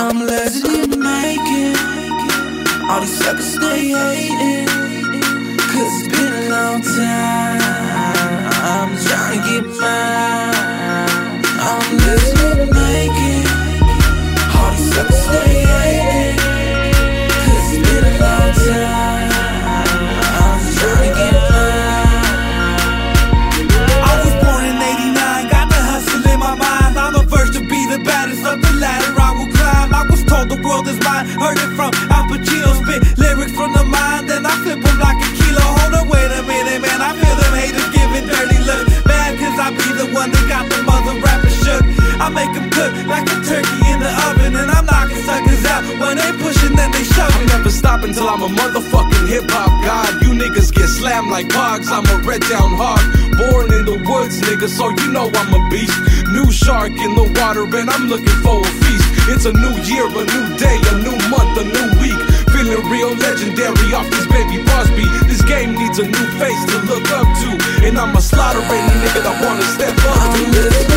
I'm lazy to make it. All these suckers stay hating, cause it's been a long time. I'm trying to get mine. I'm lazy to make it. All these suckers stay hating, cause it's been a long time. I'm trying to get mine. I was born in '89, got the hustle in my mind. I'm a verse to be the baddest of the ladder I will climb. I was told the world is mine, heard it from Al Pacino. Spit lyrics from the mind, then I flip them like a kilo. Hold on, wait a minute, man, I feel them haters giving dirty looks. Mad cause I be the one that got the mother rappers shook. I make them cook like a turkey in the oven, and I'm knocking suckers out when they pushing, then they shove. I'm never stopping till I'm a motherfucking hip-hop god. You niggas get slammed like hogs, I'm a red down hog. Born in the woods, nigga, so you know I'm a beast. New shark in the water and I'm looking for a feast. It's a new year, a new day, a new month, a new week. Feeling real legendary off this baby boss beat. This game needs a new face to look up to, and I'ma slaughter any nigga that wanna step up to.